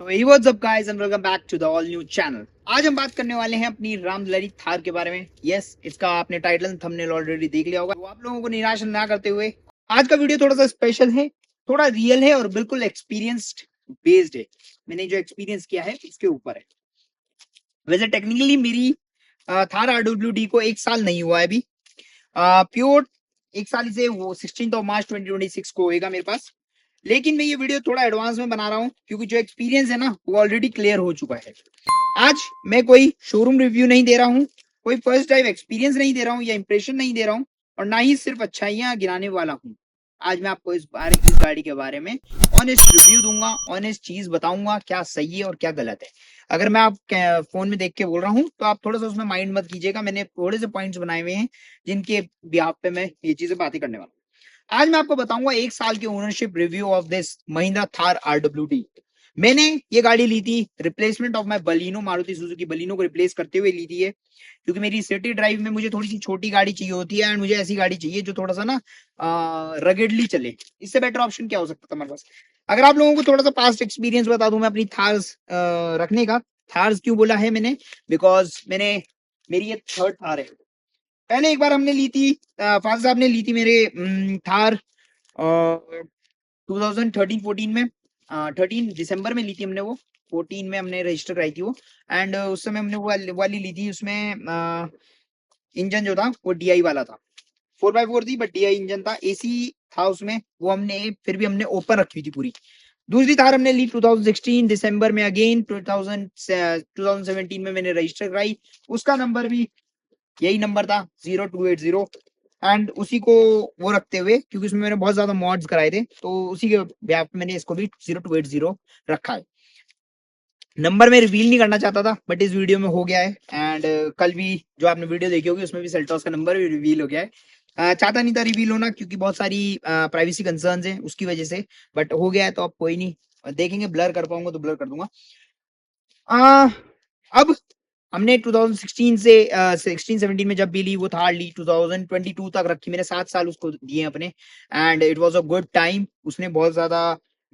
So hey what's up guys and welcome back to the all new channel. आज हम बात करने वाले हैं अपनी राम दुलारी थार के बारे में। यस, इसका आपने टाइटल एंड थंबनेल ऑलरेडी देख लिया होगा। तो आप लोगों को निराश ना करते हुए आज का वीडियो थोड़ा सा स्पेशल है, थोड़ा रियल है और बिल्कुल एक्सपीरियंस्ड बेस्ड है। मैंने जो एक्सपीरियंस किया है उसके ऊपर है। वैसे टेक्निकली मेरी थार RWD को एक साल नहीं हुआ है अभी। प्योर एक साल से वो 16 मार्च 2026 को होएगा मेरे पास। लेकिन मैं ये वीडियो थोड़ा एडवांस में बना रहा हूँ क्योंकि जो एक्सपीरियंस है ना वो ऑलरेडी क्लियर हो चुका है। आज मैं कोई शोरूम रिव्यू नहीं दे रहा हूँ, कोई फर्स्ट ड्राइव एक्सपीरियंस नहीं दे रहा हूँ या इंप्रेशन नहीं दे रहा हूँ, और ना ही सिर्फ अच्छाइयाँ गिनाने वाला हूँ। आज मैं आपको इस गाड़ी के बारे में ऑनेस्ट रिव्यू दूंगा, ऑनेस्ट चीज बताऊंगा क्या सही है और क्या गलत है। अगर मैं आप फोन में देख के बोल रहा हूँ तो आप थोड़ा सा उसमें माइंड मत कीजिएगा। मैंने थोड़े से पॉइंट्स बनाए हुए हैं जिनके बिहाफ पे मैं ये चीजें बातें करने वाला हूँ। आज मैं आपको बताऊंगा एक साल की ownership review of this Mahindra Thar RWD। मैंने ये गाड़ी ली थी replacement of my Baleno, Maruti Suzuki Baleno को रिप्लेस करते हुए ली थी ये, क्योंकि मेरी सिटी ड्राइव में मुझे थोड़ी सी छोटी गाड़ी चाहिए होती है एंड मुझे ऐसी गाड़ी चाहिए जो थोड़ा सा ना रगेडली चले। इससे बेटर ऑप्शन क्या हो सकता था मेरे पास। अगर आप लोगों को थोड़ा सा पास्ट एक्सपीरियंस बता दूं मैं अपनी थार्स रखने का। थार्स क्यों बोला है मैंने, बिकॉज मेरी ये थर्ड थार है। पहले एक बार हमने ली थी, फादर साहब ने ली थी मेरे थार 2013-14 में। 13 दिसंबर में ली थी हमने वो। 14 में हमने रजिस्टर कराई थी वो। एंड उस समय हमने वो वाली ली थी। उसमें इंजन जो था वो DI वाला था। 4x4 थी बट DI इंजन था, AC था उसमें। वो हमने फिर भी हमने ओपन रखी थी पूरी। दूसरी थार हमने ली 2016 दिसंबर में। अगेन 2017 में मैंने रजिस्टर कराई। उसका नंबर भी यही नंबर था 0280। एंड उसी को वो रखते हुए, क्योंकि उसमें मैंने बहुत ज्यादा मॉड्स कराए थे, तो उसी के ब्याह पे मैंने इसको भी 0280 रखा है। नंबर में रिवील नहीं करना चाहता था बट इस वीडियो में हो गया है। एंड कल भी जो आपने वीडियो देखी होगी उसमें भी सेल्टॉस का नंबर भी रिवील हो गया है। चाहता नहीं था रिवील होना क्योंकि बहुत सारी प्राइवेसी कंसर्न्स हैं उसकी वजह से, बट हो गया है तो अब कोई नहीं, देखेंगे। ब्लर कर पाऊंगा तो ब्लर कर दूंगा। अब हमने 2016 से 16-17 में जब भी ली वो थार ली, 2022 तक रखी। मैंने 7 साल उसको दिए अपने। And it was a good time. उसने बहुत ज्यादा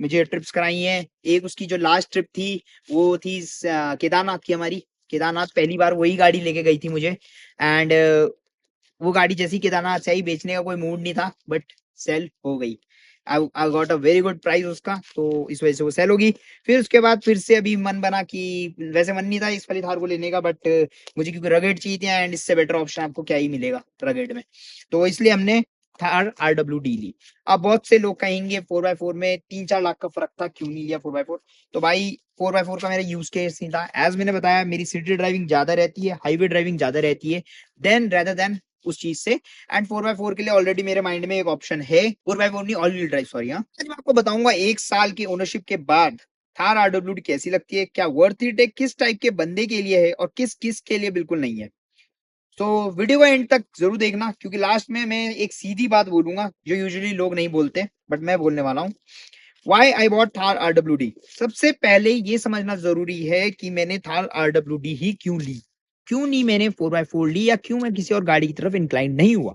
मुझे ट्रिप्स कराई हैं। एक उसकी जो लास्ट ट्रिप थी वो थी केदारनाथ की हमारी। केदारनाथ पहली बार वही गाड़ी लेके गई थी मुझे। एंड वो गाड़ी जैसी केदारनाथ से ही बेचने का कोई मूड नहीं था बट सेल हो गई। I got a very good price उसका, तो इस वजह से वो सेल होगी। फिर उसके बाद फिर से अभी मन बना कि वैसे मन नहीं था इस वाली थार को लेने का, बट मुझे क्योंकि रगेड चाहिए थी एंड इससे बेटर ऑप्शन आपको क्या ही मिलेगा रगेड में, तो इसलिए हमने थार RWD ली। अब बहुत से लोग कहेंगे 4x4 में 3-4 लाख का फर्क था, क्यों नहीं लिया 4x4। तो भाई 4x4 का मेरा यूज केस नहीं था। एज मैंने बताया मेरी सिटी ड्राइविंग ज्यादा रहती है, हाईवे ड्राइविंग ज्यादा रहती है देन रेदर देन उस चीज से। एंड 4x4 के लिए ऑलरेडी मेरे माइंड में एक ऑप्शन है। 4x4 नहीं, ऑल व्हील ड्राइव, सॉरी। हाँ, आज मैं आपको बताऊंगा एक साल की ओनरशिप के बाद थार RWD कैसी लगती है, क्या वर्थ इट है, किस टाइप के बंदे के लिए है और किस किस के लिए बिल्कुल नहीं है। तो वीडियो को एंड तक जरूर देखना क्योंकि लास्ट में मैं एक सीधी बात बोलूंगा जो यूजुअली लोग नहीं बोलते बट मैं बोलने वाला हूँ। Why I bought Thar RWD। सबसे पहले ये समझना जरूरी है कि मैंने थार RWD ही क्यों ली, क्यों नहीं मैंने 4x4 ली, या क्यों मैं किसी और गाड़ी की तरफ इंक्लाइन नहीं हुआ।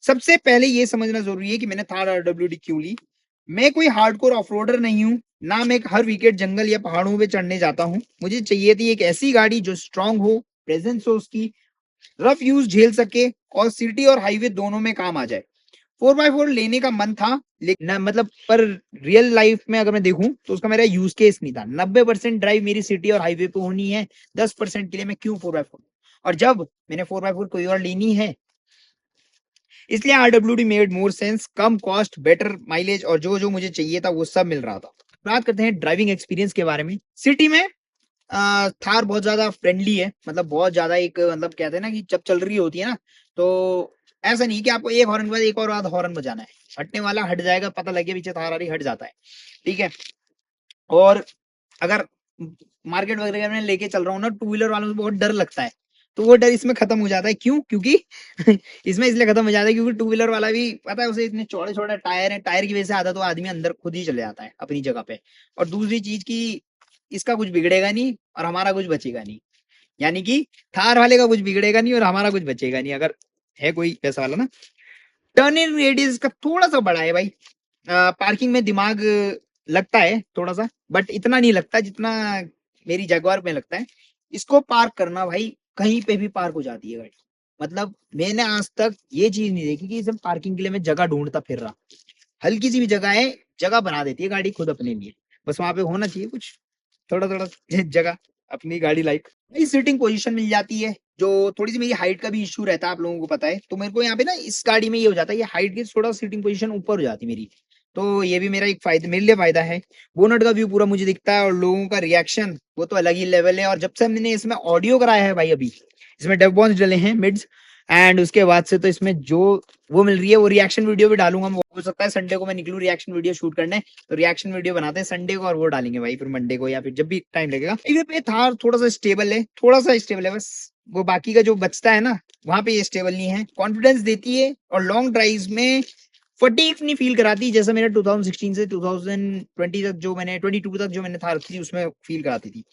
सबसे पहले ये समझना जरूरी है कि मैंने थार RWD क्यों ली। मैं कोई हार्डकोर ऑफरोडर नहीं हूं, ना मैं हर वीकेंड जंगल या पहाड़ों पे चढ़ने जाता हूं। मुझे चाहिए थी एक ऐसी गाड़ी जो स्ट्रांग हो, प्रेजेंस हो उसकी, रफ यूज झेल सके और सिटी और हाईवे दोनों में काम आ जाए। 4x4 लेने का मन था लेकिन मतलब पर रियल लाइफ में अगर मैं देखूं तो उसका मेरा यूज केस नहीं था। 90% ड्राइव मेरी सिटी और हाईवे पे होनी है, 10% के लिए मैं क्यों 4x4। और जब मैंने 4x4 कोई और लेनी है इसलिए RWD मेड मोर सेंस। कम कॉस्ट, बेटर माइलेज और जो जो मुझे चाहिए था वो सब मिल रहा था। बात करते हैं ड्राइविंग एक्सपीरियंस के बारे में। सिटी में थार बहुत ज्यादा फ्रेंडली है, मतलब बहुत ज्यादा एक मतलब कहते हैं ना कि जब चल रही होती है ना तो ऐसा नहीं कि आपको एक हॉर्न के बाद एक और आध हॉर्न बजाना है, हटने वाला हट जाएगा, पता लगे पीछे थार आ रही हट जाता है। ठीक है। और अगर मार्केट वगैरह में लेके चल रहा हूँ ना, टू व्हीलर वालों से बहुत डर लगता है, तो वो डर इसमें खत्म हो जाता है। क्यों? क्योंकि इसमें इसलिए खत्म हो जाता है क्योंकि टू व्हीलर वाला भी पता है उसे इतने चौड़े चौड़े टायर है, टायर की वजह से आधा तो आदमी अंदर खुद ही चले जाता है अपनी जगह पे। और दूसरी चीज की इसका कुछ बिगड़ेगा नहीं और हमारा कुछ बचेगा नहीं, यानी कि थार वाले का कुछ बिगड़ेगा नहीं और हमारा कुछ बचेगा नहीं अगर है कोई पैसा वाला ना। टर्निंग रेडियस का थोड़ा सा बड़ा है भाई। पार्किंग में दिमाग लगता है थोड़ा सा, बट इतना नहीं लगता जितना मेरी जगुआर में लगता है। इसको पार्क करना भाई, कहीं पे भी पार्क हो जाती है गाड़ी। मतलब मैंने आज तक ये चीज नहीं देखी कि इसे पार्किंग के लिए मैं जगह ढूंढता फिर रहा। हल्की सी भी जगह है, जगह बना देती है गाड़ी खुद अपने लिए। बस वहां पे होना चाहिए कुछ थोड़ा थोड़ा जगह अपनी गाड़ी लाइक। भाई सीटिंग पोजीशन मिल जाती है, जो थोड़ी सी मेरी हाइट का भी इशू रहता है, आप लोगों को पता है। तो मेरे को यहाँ पे ना इस गाड़ी में ये हो जाता है, ये हाइट की थोड़ा सीटिंग पोजीशन ऊपर हो जाती है मेरी। तो ये भी मेरा एक फायदा, मेरे लिए फायदा है। बोनट का व्यू पूरा मुझे दिखता है, और लोगों का रिएक्शन वो तो अलग ही लेवल है। और जब से हमने इसमें ऑडियो कराया है भाई, अभी इसमें डब डले हैं मिड्स, एंड उसके बाद से तो इसमें जो वो मिल रही है, वो रिएक्शन वीडियो भी डालूंगा। हो सकता है संडे को मैं निकलूं रिएक्शन वीडियो शूट करने, तो रिएक्शन वीडियो बनाते हैं संडे को, और वो डालेंगे भाई फिर मंडे को, या फिर जब भी टाइम लगेगा। हाईवे पे थार थोड़ा सा स्टेबल है, थोड़ा सा स्टेबल है बस। वो बाकी का जो बचता है ना, वहां पे ये स्टेबल नहीं है। कॉन्फिडेंस देती है, और लॉन्ग ड्राइव में फटीग नहीं फील कराती, जैसे मेरे 2016 से 2020 तक जो मैंने 22 तक जो मैंने थार रखी थी उसमें फील कराती थी।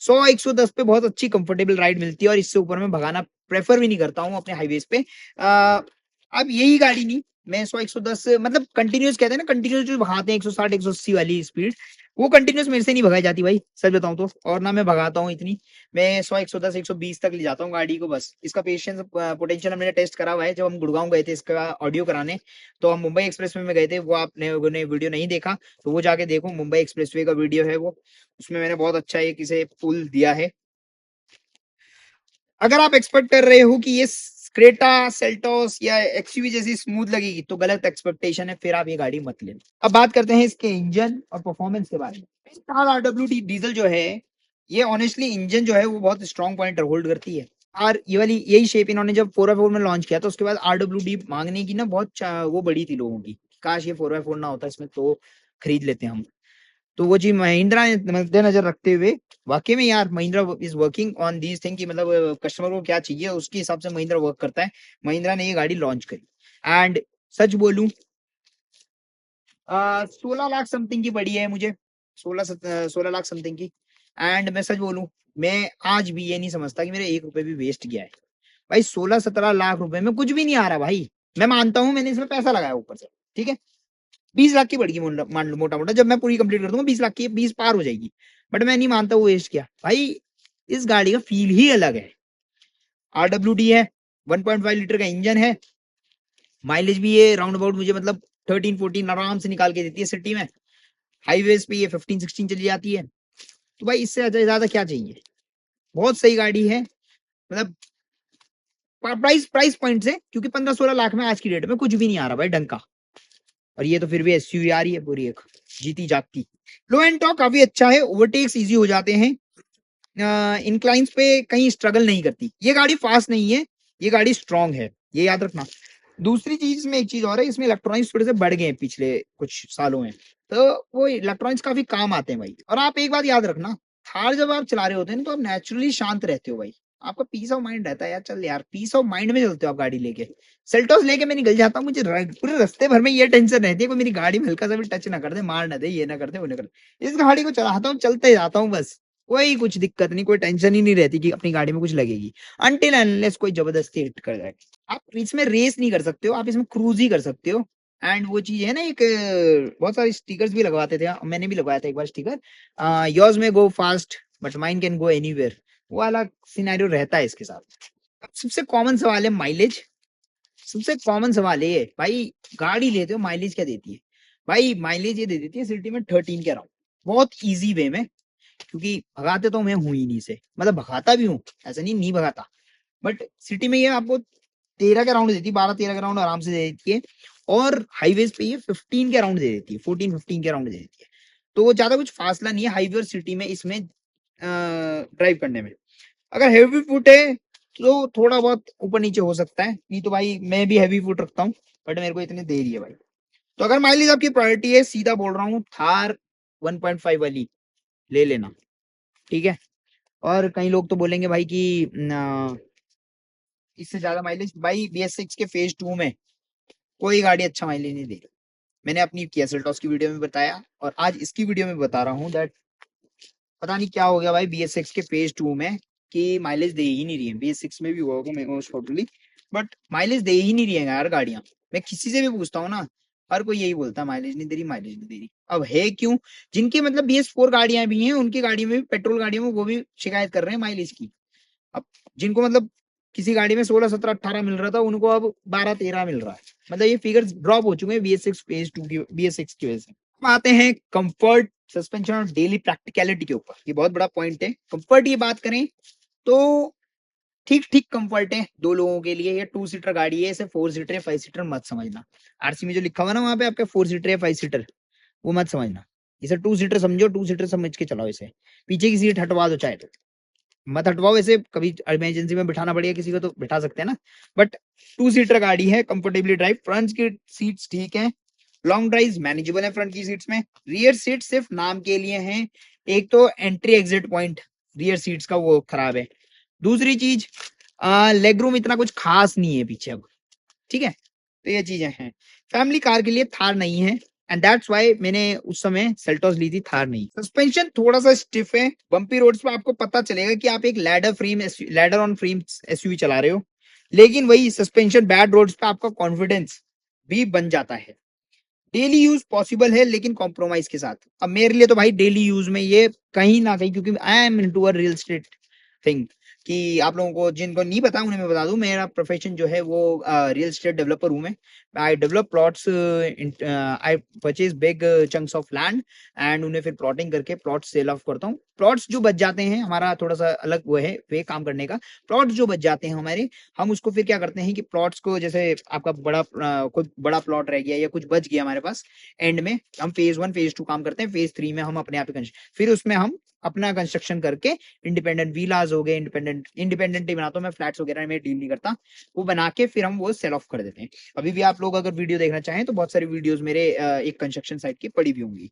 100-110 पे बहुत अच्छी कंफर्टेबल राइड मिलती है, और इससे ऊपर में भगाना प्रेफर भी नहीं करता हूँ अपने हाईवेज पे। अब यही गाड़ी नहीं, मैं 100-110 मतलब कंटिन्यूस कहते हैं ना, कंटिन्यूस जो भगाते हैं 160-180 वाली स्पीड, वो कंटिन्यूस मेरे से नहीं भगाई जाती भाई, सच बताऊं तो। और ना मैं भगाता हूँ इतनी। मैं 100-110-120 तक ले जाता हूँ गाड़ी को बस। इसका पेशेंस पोटेंशियल हमने टेस्ट करा हुआ है, जब हम गुड़गांव गए थे इसका ऑडियो कराने। तो हम मुंबई एक्सप्रेसवे में गए थे, वो आपने वीडियो नहीं देखा तो वो जाके देखो, मुंबई एक्सप्रेसवे का वीडियो है वो। उसमें मैंने बहुत अच्छा एक इसे पुल दिया है। अगर आप एक्सपेक्ट कर रहे हो कि ये क्रेटा सेल्टोस या एक्सयूवी जैसी स्मूथ लगेगी, तो गलत एक्सपेक्टेशन है, फिर आप ये गाड़ी मत लेना। अब बात करते हैं इसके इंजन और परफॉर्मेंस के बारे में। आरडब्ल्यूडी डीजल जो है, ये ऑनेस्टली इंजन जो है वो बहुत स्ट्रॉन्ग पॉइंट होल्ड करती है। और ये वाली यही शेप इन्होंने जब 4x4 में लॉन्च किया, तो उसके बाद आरडब्ल्यूडी मांगने की ना बहुत वो बड़ी थी लोगों की, काश ये 4x4 ना होता इसमें, तो खरीद लेते हम। तो वो चीज महिंद्रा ने मद्देनजर रखते हुए, वाकई में यार Mahindra is working on these thing, कि मतलब कस्टमर को क्या चाहिए उसके हिसाब से महिंद्रा वर्क करता है। महिंद्रा ने ये गाड़ी लॉन्च करी, एंड सच बोलूं 16 लाख समथिंग की पड़ी है मुझे, 16 लाख समथिंग की। एंड मैं सच बोलूं, मैं आज भी ये नहीं समझता कि मेरे 1 रुपए भी वेस्ट गया है। भाई 16-17 लाख रुपए में कुछ भी नहीं आ रहा भाई। मैं मानता हूँ मैंने इसमें पैसा लगाया ऊपर से, ठीक है, 20 लाख की पड़ेगी मान लो मोटा मोटा, जब मैं पूरी कंप्लीट कर दूंगा 20 लाख की, 20 पार हो जाएगी। बट मैं नहीं मानता वो वेस्ट किया भाई। इस गाड़ी का फील ही अलग है। आरडब्ल्यूडी है, 1.5 लीटर का इंजन है, माइलेज भी ये राउंड अबाउट मुझे मतलब 13-14 आराम से निकाल के देती है सिटी में। हाईवेज पे ये 15-16 चली जाती है। तो भाई इससे ज्यादा क्या चाहिए। बहुत सही गाड़ी है, मतलब प्राइस प्राइस पॉइंट से, क्योंकि 15-16 लाख में आज की डेट में कुछ भी नहीं आ रहा भाई ढंग का। और ये तो फिर भी एसयूवी आ रही है पूरी एक जीती जागती। लो एंड टॉक काफी अच्छा है, ओवरटेक्स इजी हो जाते हैं, इंक्लाइंस पे कहीं स्ट्रगल नहीं करती। ये गाड़ी फास्ट नहीं है, ये गाड़ी स्ट्रांग है, ये याद रखना। दूसरी चीज में एक चीज और है, इसमें इलेक्ट्रॉनिक्स थोड़े से बढ़ गए हैं पिछले कुछ सालों में, तो वो इलेक्ट्रॉनिक्स काफी काम आते हैं भाई। और आप एक बात याद रखना, थार जब आप चला रहे होते हैं तो आप नेचुरली शांत रहते हो भाई, आपका पीस ऑफ माइंड रहता है यार, चल यार पीस ऑफ माइंड में चलते हो आप गाड़ी लेके। सेल्टोस लेके मैं निकल जाता हूँ, मुझे पूरे रास्ते भर में ये टेंशन रहती है कोई मेरी गाड़ी में हल्का सा भी टच ना कर दे, मार ना दे, ये ना कर दे, वो ना कर दे। इस गाड़ी को चलाता हूँ, चलते जाता हूँ बस, कोई कुछ दिक्कत नहीं, कोई टेंशन ही नहीं रहती कि अपनी गाड़ी में कुछ लगेगी, अनटिल अनलेस कोई जबरदस्ती हिट कर जाए। आप इसमें रेस नहीं कर सकते हो, आप इसमें क्रूज ही कर सकते हो। एंड वो चीज है ना, एक बहुत सारे स्टिकर्स भी लगवाते थे, मैंने भी लगवाया था एक बार स्टिकर, योर्स में गो fast but mine can go anywhere, वो वाला सिनेरियो रहता है इसके साथ। अब सबसे कॉमन सवाल है माइलेज। सबसे कॉमन सवाल है भाई, गाड़ी लेते हो माइलेज क्या देती है। भाई माइलेज ये दे देती है सिटी में 13 के अराउंड, बहुत इजी वे में, क्योंकि भगाते तो मैं हूं ही नहीं से, मतलब भगाता भी हूँ, ऐसा नहीं भगाता, बट सिटी में ये आपको 13 के राउंड देती है, 12-13 के राउंड आराम से दे देती है। और हाईवेज पे ये 15 के राउंड दे देती है, 14-15 के राउंड दे देती है। तो वो ज्यादा कुछ फासला नहीं है हाईवे और सिटी में इसमें ड्राइव करने में। अगर हैवी फुट है तो थोड़ा बहुत ऊपर नीचे हो सकता है, नहीं तो भाई मैं भी हैवी फुट रखता हूँ, बट मेरे को इतनी देर ही है भाई। तो अगर माइलेज आपकी प्रायोरिटी है, सीधा बोल रहा हूँ, थार 1.5 वाली ले लेना, ठीक है। और कई लोग तो बोलेंगे भाई कि इससे ज्यादा माइलेज, भाई BS6 के फेज 2 में कोई गाड़ी अच्छा माइलेज नहीं देगी। मैंने अपनी किया सेल्टॉस की वीडियो में बताया, और आज इसकी वीडियो में बता रहा हूँ दैट पता नहीं क्या हो गया भाई BS6 के फेज 2 में, कि माइलेज दे ही नहीं रही है। BS6 में भी हुआ होगा मोस्ट प्रोबेबली, बट माइलेज दे ही नहीं रही है यार गाड़ियां। मैं किसी से भी पूछता हूँ ना, हर कोई यही बोलता है माइलेज नहीं दे रही, माइलेज नहीं दे रही। अब है क्यों? जिनकी मतलब BS4 गाड़ियां भी हैं, उनकी गाड़ी में भी, पेट्रोल गाड़ियों में, वो भी शिकायत कर रहे हैं माइलेज की। अब जिनको मतलब किसी गाड़ी में 16, 17, 18 मिल रहा था, उनको अब 12, 13 मिल रहा है। मतलब ये फिगर्स ड्रॉप हो चुके हैं BS6 फेज 2 की, BS6 की वजह से। अब आते हैं कंफर्ट, सस्पेंशन और डेली प्रैक्टिकलिटी के ऊपर। ये बहुत बड़ा पॉइंट है। कंफर्ट की बात करें तो ठीक ठीक कंफर्ट है 2 लोगों के लिए। ये 2 सीटर गाड़ी है, इसे 4 सीटर या 5 सीटर मत समझना। आरसी में जो लिखा हुआ ना वहां पे आपका 4 सीटर या 5 सीटर, वो मत समझना। इसे 2 सीटर समझो, 2 सीटर समझ के चलाओ इसे। पीछे की सीट हटवा दो चाहे तो, मत हटवाओ। वैसे कभी इमरजेंसी में बिठाना पड़ेगा किसी को तो बिठा सकते हैं ना, बट 2 सीटर गाड़ी है, कंफर्टेबली ड्राइव। फ्रंट की सीट्स ठीक है, लॉन्ग ड्राइव मैनेजेबल है फ्रंट की सीट्स में। रियर सीट सिर्फ नाम के लिए हैं। एक तो entry exit point rear seats का वो खराब है। दूसरी चीज, लेग रूम इतना कुछ खास नहीं है पीछे अब, ठीक है। तो ये चीजें हैं। फैमिली कार के लिए थार नहीं है, एंड दैट्स व्हाई मैंने उस समय सेल्टोस ली थी, थार नहीं। सस्पेंशन थोड़ा सा स्टिफ है, बम्पी रोड्स पे आपको पता चलेगा कि आप एक लैडर ऑन फ्रेम एसयूवी चला रहे हो। लेकिन वही सस्पेंशन बैड रोड्स पे आपका कॉन्फिडेंस भी बन जाता है। डेली यूज पॉसिबल है लेकिन कॉम्प्रोमाइज के साथ। अब मेरे लिए तो भाई डेली यूज में ये कहीं ना कहीं, क्योंकि I am into a real estate thing, कि आप लोगों को जिनको नहीं पता उन्हें मैं बता दूं, मेरा प्रोफेशन जो है वो रियल एस्टेट डेवलपर हूं मैं। I develop plots, I purchase big chunks of land, and उन्हें फिर प्लॉटिंग करके प्लॉट सेल ऑफ करता हूँ। प्लॉट्स जो बच जाते हैं, हमारा थोड़ा सा अलग वो है वे काम करने का। प्लॉट्स जो बच जाते हैं हमारे, हम उसको फिर क्या करते हैं कि प्लॉट्स को, जैसे आपका कोई बड़ा प्लॉट रह गया या कुछ बच गया हमारे पास, एंड में हम फेज 1 फेज 2 काम करते हैं। फेज 3 में हम अपने आप ही फिर उसमें हम अपना कंस्ट्रक्शन करके इंडिपेंडेंट विलाज हो गए, इंडिपेंडेंट ही बनाता हूं मैं, फ्लैट्स वगैरह में डील नहीं करता। वो बना के फिर हम वो सेल ऑफ कर देते हैं। अभी भी आप लोग अगर वीडियो देखना चाहें तो बहुत सारी वीडियोस मेरे एक कंस्ट्रक्शन साइट की पड़ी भी होंगी।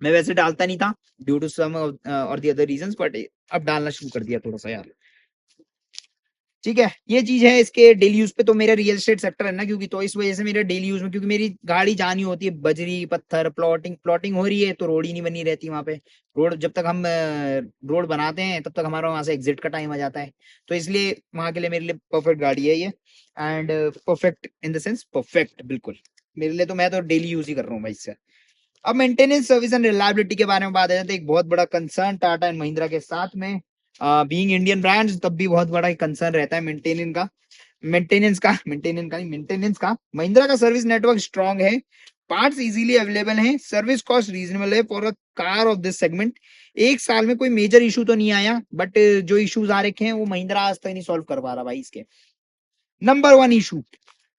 मैं वैसे डालता नहीं था ड्यू टू सम और दी अदर रीजंस, बट अब डालना शुरू कर दिया थोड़ा सा यार। ठीक है, ये चीज है इसके डेली यूज पे। तो मेरा रियल एस्टेट सेक्टर है ना, क्योंकि तो इस वजह से मेरा डेली यूज में, क्योंकि मेरी गाड़ी जानी होती है बजरी पत्थर, प्लॉटिंग प्लॉटिंग हो रही है तो रोड ही नहीं बनी रहती वहां पे। रोड जब तक हम रोड बनाते हैं तब तक हमारा वहां से एग्जिट का टाइम आ जाता है। तो इसलिए वहां के लिए मेरे लिए परफेक्ट गाड़ी है ये, and perfect in the sense perfect बिल्कुल मेरे लिए। तो मैं तो डेली यूज ही कर रहा हूँ भाई इससे। अब मेंटेनेंस सर्विस एंड रिलायबिलिटी के बारे में बात है तो एक बहुत बड़ा कंसर्न टाटा एंड महिंद्रा के साथ में, बीइंग इंडियन ब्रांड्स, तब भी बहुत बड़ा कंसर्न रहता है मेंटेनेंस का। महिंद्रा का सर्विस नेटवर्क स्ट्रांग है, पार्ट्स इजीली अवेलेबल हैं, सर्विस कॉस्ट रीजनेबल है for a car of this segment. एक साल में कोई मेजर इशू तो नहीं आया, बट जो इश्यूज आ रखे हैं वो महिंद्रा आज तक नहीं सॉल्व कर पा रहा भाई इसके। नंबर 1 इशू,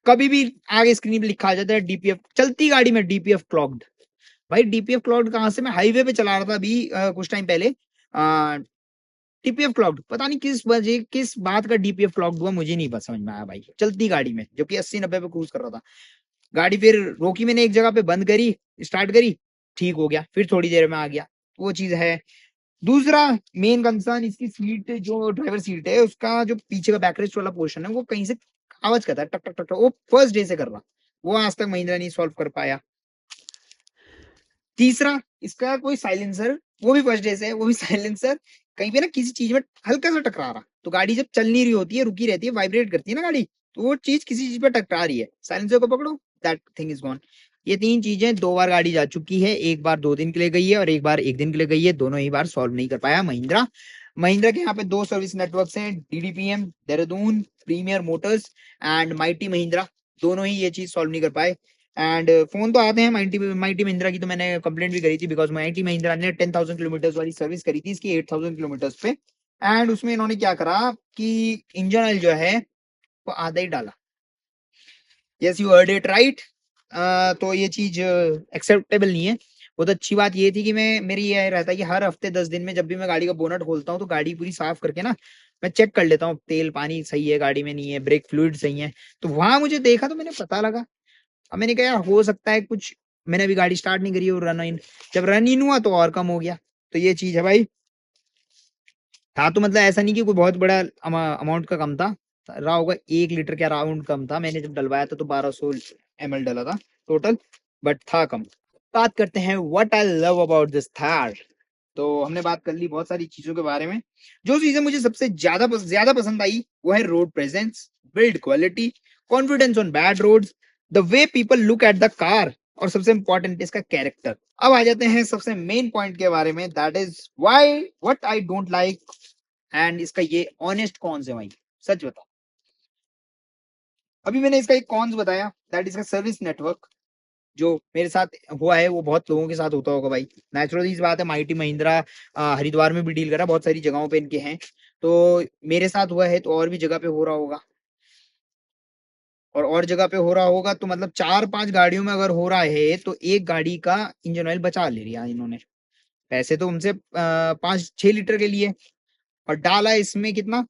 कभी भी आगे स्क्रीन पे लिखा आ जाता है डीपीएफ, चलती गाड़ी में डीपीएफ क्लॉक्ड। भाई डीपीएफ क्लाउड कहां से? मैं हाईवे पे चला रहा था अभी कुछ टाइम पहले, डीपीएफ क्लाउड पता नहीं किस वजह किस बात का डीपीएफ क्लाउड हुआ, मुझे नहीं पता समझ में आया भाई। चलती गाड़ी में जबकि 80-90 पे क्रूज कर रहा था, गाड़ी फिर रोकी मैंने एक जगह पे, बंद करी, स्टार्ट करी, ठीक हो गया, फिर थोड़ी देर में आ गया। वो चीज है। दूसरा मेन कंसर्न, इसकी सीट, जो ड्राइवर सीट है उसका जो पीछे का बैकरेस्ट वाला पोर्शन है वो कहीं से आवाज करता है, टक टक टक टक। वो फर्स्ट डे से कर रहा, वो आज तक महिंद्रा नहीं सॉल्व कर पाया। तीसरा, इसका कोई साइलेंसर, वो भी फर्स्ट डे से है, वो भी साइलेंसर कहीं पे ना किसी चीज में हल्का सा टकरा रहा। तो गाड़ी जब चल नहीं रही होती है, रुकी रहती है, वाइब्रेट करती है ना गाड़ी, तो वो चीज किसी चीज पे टकरा रही है, साइलेंसर को पकड़ो, दैट थिंग इज गॉन। ये 3 चीजें 2 बार गाड़ी जा चुकी है, एक बार 2 दिन के लिए गई है और एक बार 1 दिन के लिए गई है। दोनों ही बार सॉल्व नहीं कर पाया महिंद्रा। महिंद्रा के यहाँ पे 2 सर्विस नेटवर्क हैं, DDPM Dehradun, premier motors and mighty Mahindra. दोनों ही ये चीज सॉल्व नहीं कर पाए। एंड फोन तो आते हैं। माइटी महिंद्रा की तो मैंने कंप्लेंट भी करी थी, बिकॉज माइटी महिंद्रा ने 10,000 किलोमीटर वाली सर्विस करी थी इसकी 8,000 किलोमीटर पे, एंड उसमें इन्होंने क्या करा कि इंजन ऑयल जो है वो आधा ही डाला। Yes, you heard it right. तो ये चीज एक्सेप्टेबल नहीं है। बहुत अच्छी बात ये थी कि मैं, मेरी ये रहता है कि हर हफ्ते 10 दिन में जब भी मैं गाड़ी का बोनट खोलता हूँ तो गाड़ी पूरी साफ करके ना मैं चेक कर लेता हूँ, तेल पानी सही है गाड़ी में, नहीं है, ब्रेक फ्लूइड सही है। तो वहां मुझे देखा तो मैंने पता लगा। अब मैंने कहा यार हो सकता है कुछ, मैंने अभी गाड़ी स्टार्ट नहीं करी और रन इन, जब रन इन हुआ तो और कम हो गया। तो ये चीज है भाई। था तो मतलब ऐसा नहीं कि कोई बहुत बड़ा अमाउंट का कम था, रहा होगा 1 लीटर के अराउंड कम था। मैंने जब डलवाया था तो 1200 ml डला था टोटल, बट था कम। बात करते हैं what I love about this Thar. तो हमने बात कर ली बहुत सारी चीजों के बारे में। जो चीजें मुझे सबसे ज्यादा पसंद आई वो है road presence, build quality, confidence on bad roads, the way people look at the car, और सबसे इंपॉर्टेंट इसका कैरेक्टर। अब आ जाते हैं सबसे मेन पॉइंट के बारे में, that is why what I don't like, and इसका ये ऑनेस्ट कॉन्स है भाई, सच बता। अभी मैंने इसका एक कॉन्स बताया, दैट इसका सर्विस नेटवर्क जो मेरे साथ हुआ है वो बहुत लोगों के साथ होता होगा भाई, नेचुरली इस बात है। माइटी महिंद्रा हरिद्वार में भी डील करा, बहुत सारी जगहों पे इनके हैं, तो मेरे साथ हुआ है तो और भी जगह पे हो रहा होगा, और जगह पे हो रहा होगा, तो मतलब 4-5 गाड़ियों में अगर हो रहा है तो एक गाड़ी का इंजन ऑयल बचा ले लिया इन्होंने। पैसे तो हमसे 5-6 लीटर के लिए, और डाला इसमें कितना,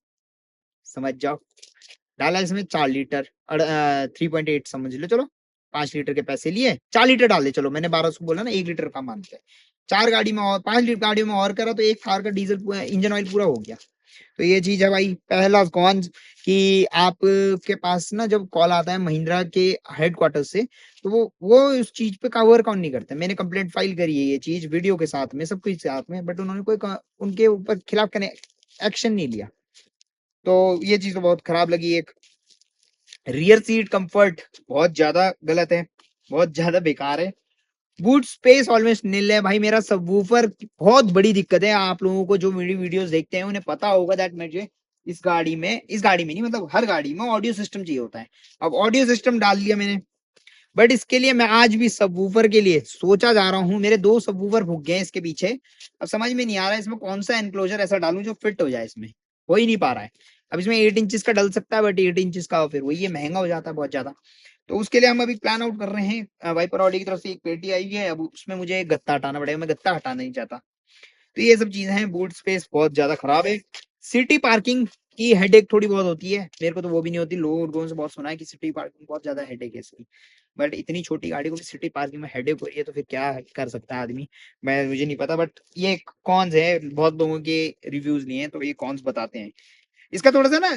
समझ जाओ, डाला इसमें 4 लीटर, 3.8 समझ लो, चलो 5 लीटर के पैसे लिए 4 लीटर डाले, चलो मैंने 1200 बोला ना, 1 लीटर का मानते हैं। 4 गाड़ी में और 5 गाड़ियों में और करा तो एक कार का डीजल इंजन ऑयल पूरा हो गया। तो ये चीज है भाई, पहला कौन कि आप के पास ना जब कॉल आता है महिंद्रा के हेडक्वार्टर से, तो वो उस चीज पे कवर काउंट नहीं करते। मैंने कंप्लेंट फाइल करी है ये चीज वीडियो के साथ में, सब कुछ साथ में, बट उन्होंने कोई उनके ऊपर खिलाफ एक्शन नहीं लिया, तो ये चीज तो बहुत खराब लगी। एक रियर सीट कंफर्ट बहुत ज्यादा गलत है, बहुत ज्यादा बेकार है। बूट स्पेस ऑलमोस्ट नील है भाई, मेरा सबवूफर बहुत बड़ी दिक्कत है। आप लोगों को जो मेरी वीडियोस देखते हैं उन्हें पता होगा दैट मुझे इस गाड़ी में नहीं, मतलब हर गाड़ी में ऑडियो सिस्टम चाहिए होता है। अब ऑडियो सिस्टम डाल लिया मैंने, बट इसके लिए मैं आज भी सबवूफर के लिए सोचा जा रहा हूँ। मेरे 2 सबवूफर भुग गए इसके पीछे, अब समझ में नहीं आ रहा है इसमें कौन सा एनक्लोजर ऐसा डालूं जो फिट हो जाए, इसमें हो ही नहीं पा रहा है। अब इसमें 8 इंचेस का डल सकता है, बट 8 इंचेस का फिर वही ये महंगा हो जाता है बहुत ज्यादा। तो उसके लिए हम अभी प्लान आउट कर रहे हैं। वाइपर ऑडी की तरफ से एक पेटी आई हुई है, अब उसमें मुझे एक गत्ता हटाना पड़ेगा, मैं गत्ता हटाना नहीं चाहता। तो ये सब चीजें हैं, बूट स्पेस बहुत ज्यादा खराब है। सिटी पार्किंग की हेडेक थोड़ी बहुत होती है, मेरे को तो वो भी नहीं होती। लोगों से बहुत सुना है कि सिटी पार्किंग बहुत ज्यादा हेडेक है इसकी, बट इतनी छोटी गाड़ी को भी सिटी पार्किंग में हेडेक हो रही है तो फिर क्या कर सकता है आदमी, मुझे नहीं पता। बट ये कॉन्स है, बहुत लोगों के रिव्यूज लिए हैं तो ये कॉन्स बताते हैं। इसका थोड़ा सा ना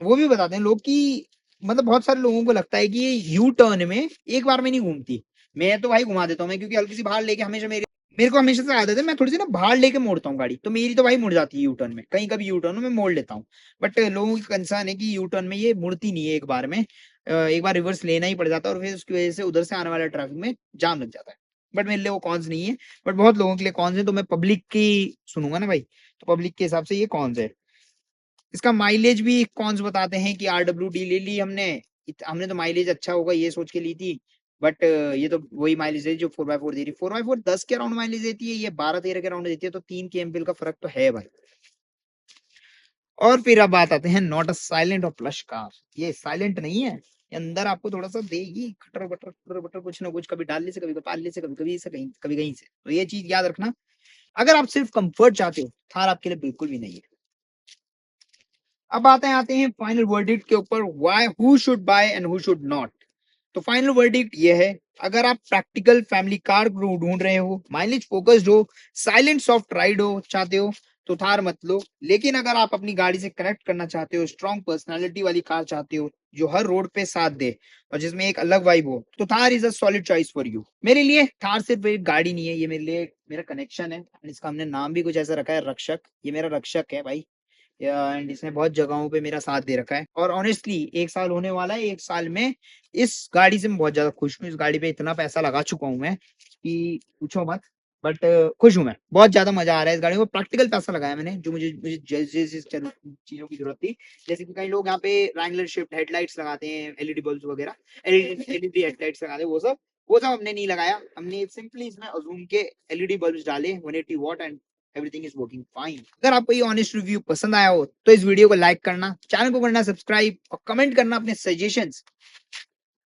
वो भी बताते हैं लोग कि मतलब बहुत सारे लोगों को लगता है कि ये यू टर्न में एक बार में नहीं घूमती। मैं तो भाई घुमा देता हूँ मैं, क्योंकि हल्की सी बाहर लेके हमेशा मेरे को हमेशा से आदत है, मैं थोड़ी सी ना बाहर लेके मोड़ता हूँ गाड़ी, तो मेरी तो भाई मुड़ जाती है यू टर्न में, कहीं कभी यू टर्न में मोड़ लेता हूँ। बट लोगों की कंसर्न है कि यू टर्न में ये मुड़ती नहीं है एक बार में, एक बार रिवर्स लेना ही पड़ जाता है, और फिर उसकी वजह से उधर से आने वाले ट्रैफिक में जाम लग जाता है। बट मेरे लिए वो कॉन्स नहीं है, बट बहुत लोगों के लिए कॉन्स है, तो मैं पब्लिक की सुनूंगा ना भाई, तो पब्लिक के हिसाब से ये कॉन्स है। इसका माइलेज भी कौन से बताते हैं कि RWD ले ली हमने, हमने तो माइलेज अच्छा होगा ये सोच के ली थी, बट ये तो वही माइलेज है जो 4x4 दे रही। 4x4 10 के राउंड माइलेज देती है, ये 12-13 के राउंड देती है, तो 3 के एमपीएल का फर्क तो है भाई। और फिर अब बात आते हैं नॉट अ साइलेंट और प्लश कार, ये साइलेंट नहीं है, ये अंदर आपको थोड़ा सा देगी खटर बटर कुछ ना कुछ, कभी डालने से, कभी पालने से, कभी कभी से कहीं कभी कहीं से। तो ये चीज याद रखना, अगर आप सिर्फ कंफर्ट चाहते हो थार आपके लिए बिल्कुल भी नहीं है। अब आते हैं फाइनल वर्डिक्ट के ऊपर, why who should buy and who should not. तो फाइनल वर्डिक्ट ये है, अगर आप प्रैक्टिकल फैमिली कार ढूंढ रहे हो, माइलेज फोकस्ड हो, साइलेंट सॉफ्ट राइड हो चाहते हो, तो थार मत लो। लेकिन अगर आप अपनी गाड़ी से कनेक्ट करना चाहते हो, स्ट्रॉन्ग पर्सनालिटी वाली कार चाहते हो जो हर रोड पे साथ दे और जिसमें एक अलग वाइब हो, तो Thar is a solid choice for you. मेरे लिए थार सिर्फ एक गाड़ी नहीं है, ये मेरे लिए मेरा कनेक्शन है। इसका हमने नाम भी कुछ ऐसा रखा है, रक्षक। ये मेरा रक्षक है भाई, एंड इसने बहुत जगहों पे मेरा साथ दे रखा है। और ऑनेस्टली 1 साल होने वाला है, 1 साल में इस गाड़ी से मैं बहुत ज्यादा खुश हूँ। इस गाड़ी पे इतना पैसा लगा चुका हूँ मैं कि पूछो मत, बट खुश हूँ मैं, बहुत ज्यादा मजा आ रहा है इस गाड़ी में। प्रैक्टिकल पैसा लगाया मैंने, जो मुझे मुझे जिस चीजों की जरूरत थी। जैसे कि कई लोग यहाँ पे रैंगलर शिफ्ट हेडलाइट्स लगाते हैं, एलईडी बल्ब वगैरह, एलईडी हेडलाइट्स लगाते हैं, वो सब हमने नहीं लगाया। हमने सिंपली इसमें अजूम के एलईडी बल्ब डाले 180 what, and everything is working fine. अगर आपको ये ऑनेस्ट रिव्यू पसंद आया हो तो इस वीडियो को लाइक करना, चैनल को करना सब्सक्राइब, और कमेंट करना अपने सजेशंस।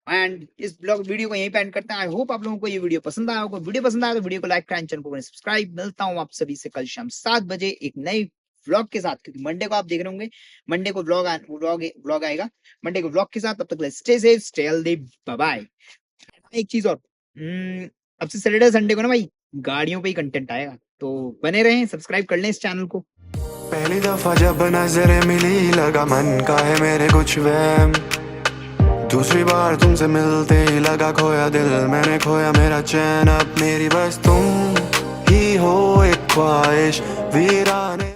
एंड इस ब्लॉग वीडियो को यहीं पे एंड करते हैं। आई होप आप लोगों को ये वीडियो पसंद आया होगा। वीडियो पसंद आया तो वीडियो को लाइक करें, चैनल को करें सब्सक्राइब। मिलता हूँ आप सभी से कल शाम 7 बजे एक नई व्लॉग के साथ, क्योंकि मंडे को आप देख रहे होंगे, मंडे को व्लॉग आएगा मंडे को व्लॉग के साथ। तब तक stay safe, stay healthy, bye bye. एक चीज और, अब से सैटरडे संडे को ना भाई गाड़ियों पे ही कंटेंट आएगा, तो बने रहें, सब्सक्राइब कर लें इस चैनल को। पहली दफा जब नजरें मिली लगा मन का है मेरे कुछ वहम, दूसरी बार तुमसे मिलते ही लगा खोया दिल मैंने, खोया मेरा चैन। अब मेरी बस तुम ही हो एक ख्वाहिश वीराने।